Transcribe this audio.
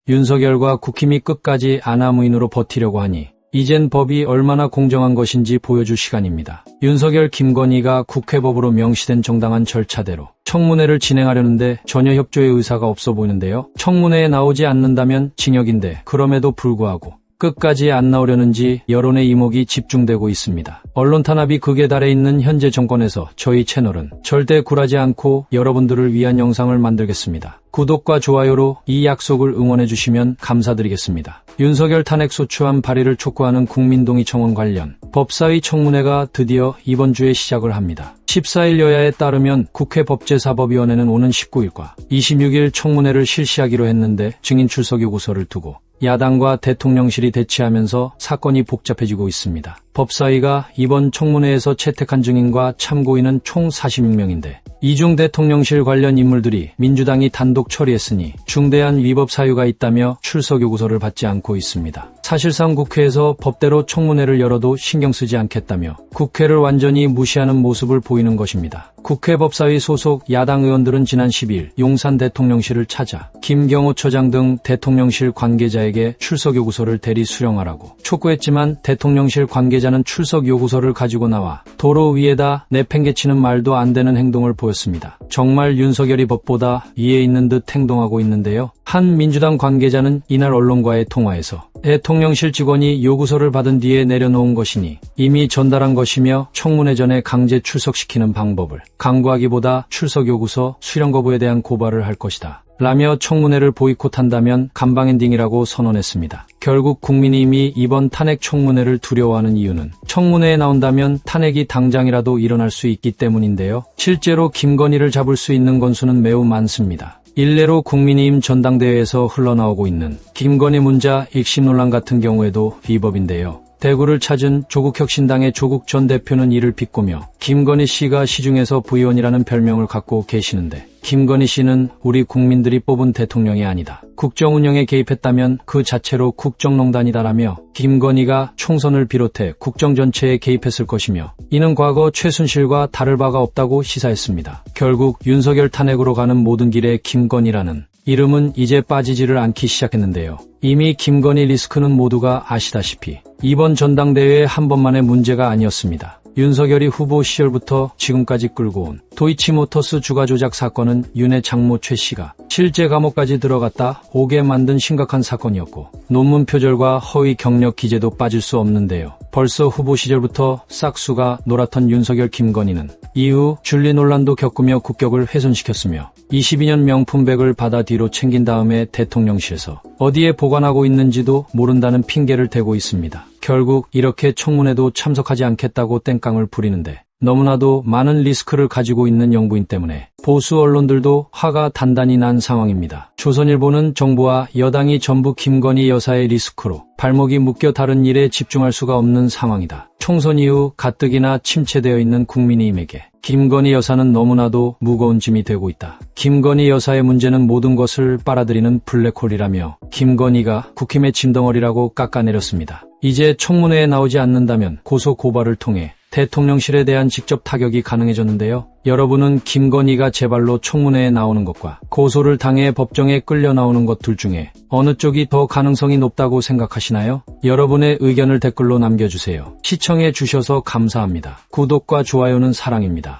윤석열과 국힘이 끝까지 아나무인으로 버티려고 하니 이젠 법이 얼마나 공정한 것인지 보여줄 시간입니다. 윤석열, 김건희가 국회법으로 명시된 정당한 절차대로 청문회를 진행하려는데 전혀 협조의 의사가 없어 보이는데요. 청문회에 나오지 않는다면 징역인데 그럼에도 불구하고 끝까지 안 나오려는지 여론의 이목이 집중되고 있습니다. 언론 탄압이 극에 달해 있는 현재 정권에서 저희 채널은 절대 굴하지 않고 여러분들을 위한 영상을 만들겠습니다. 구독과 좋아요로 이 약속을 응원해 주시면 감사드리겠습니다. 윤석열 탄핵 소추안 발의를 촉구하는 국민동의 청원 관련 법사위 청문회가 드디어 이번 주에 시작을 합니다. 14일 여야에 따르면 국회 법제사법위원회는 오는 19일과 26일 청문회를 실시하기로 했는데 증인 출석 요구서를 두고 야당과 대통령실이 대치하면서 사건이 복잡해지고 있습니다. 법사위가 이번 청문회에서 채택한 증인과 참고인은 총 46명인데 이 중 대통령실 관련 인물들이 민주당이 단독 처리했으니 중대한 위법 사유가 있다며 출석 요구서를 받지 않고 있습니다. 사실상 국회에서 법대로 청문회를 열어도 신경 쓰지 않겠다며 국회를 완전히 무시하는 모습을 보이는 것입니다. 국회 법사위 소속 야당 의원들은 지난 10일 용산 대통령실을 찾아 김경호 처장 등 대통령실 관계자에게 출석 요구서를 대리 수령하라고 촉구했지만 대통령실 관계자는 출석 요구서를 가지고 나와 도로 위에다 내팽개치는 말도 안 되는 행동을 보였습니다. 정말 윤석열이 법보다 위에 있는 듯 행동하고 있는데요. 한 민주당 관계자는 이날 언론과의 통화에서 대통령실 직원이 요구서를 받은 뒤에 내려놓은 것이니 이미 전달한 것이며 청문회 전에 강제 출석시키는 방법을 강구하기보다 출석 요구서 수령 거부에 대한 고발을 할 것이다 라며 청문회를 보이콧한다면 간방 엔딩이라고 선언했습니다. 결국 국민의힘이 이번 탄핵 청문회를 두려워하는 이유는 청문회에 나온다면 탄핵이 당장이라도 일어날 수 있기 때문인데요. 실제로 김건희를 잡을 수 있는 건수는 매우 많습니다. 일례로 국민의힘 전당대회에서 흘러나오고 있는 김건희 문자 익신 논란 같은 경우에도 위법인데요. 대구를 찾은 조국혁신당의 조국 전 대표는 이를 비꼬며 김건희 씨가 시중에서 부의원이라는 별명을 갖고 계시는데 김건희 씨는 우리 국민들이 뽑은 대통령이 아니다. 국정 운영에 개입했다면 그 자체로 국정농단이다라며 김건희가 총선을 비롯해 국정 전체에 개입했을 것이며 이는 과거 최순실과 다를 바가 없다고 시사했습니다. 결국 윤석열 탄핵으로 가는 모든 길에 김건희라는 이름은 이제 빠지지를 않기 시작했는데요. 이미 김건희 리스크는 모두가 아시다시피 이번 전당대회 한 번만의 문제가 아니었습니다. 윤석열이 후보 시절부터 지금까지 끌고 온 도이치모터스 주가 조작 사건은 윤의 장모 최 씨가 실제 감옥까지 들어갔다 오게 만든 심각한 사건이었고 논문 표절과 허위 경력 기재도 빠질 수 없는데요. 벌써 후보 시절부터 싹수가 놀았던 윤석열, 김건희는 이후 줄리 논란도 겪으며 국격을 훼손시켰으며 22년 명품백을 받아 뒤로 챙긴 다음에 대통령실에서 어디에 보관하고 있는지도 모른다는 핑계를 대고 있습니다. 결국 이렇게 청문회도 참석하지 않겠다고 땡깡을 부리는데 너무나도 많은 리스크를 가지고 있는 영부인 때문에 보수 언론들도 화가 단단히 난 상황입니다. 조선일보는 정부와 여당이 전부 김건희 여사의 리스크로 발목이 묶여 다른 일에 집중할 수가 없는 상황이다. 총선 이후 가뜩이나 침체되어 있는 국민의힘에게 김건희 여사는 너무나도 무거운 짐이 되고 있다. 김건희 여사의 문제는 모든 것을 빨아들이는 블랙홀이라며 김건희가 국힘의 짐덩어리라고 깎아내렸습니다. 이제 청문회에 나오지 않는다면 고소 고발을 통해 대통령실에 대한 직접 타격이 가능해졌는데요. 여러분은 김건희가 제발로 청문회에 나오는 것과 고소를 당해 법정에 끌려 나오는 것 둘 중에 어느 쪽이 더 가능성이 높다고 생각하시나요? 여러분의 의견을 댓글로 남겨주세요. 시청해 주셔서 감사합니다. 구독과 좋아요는 사랑입니다.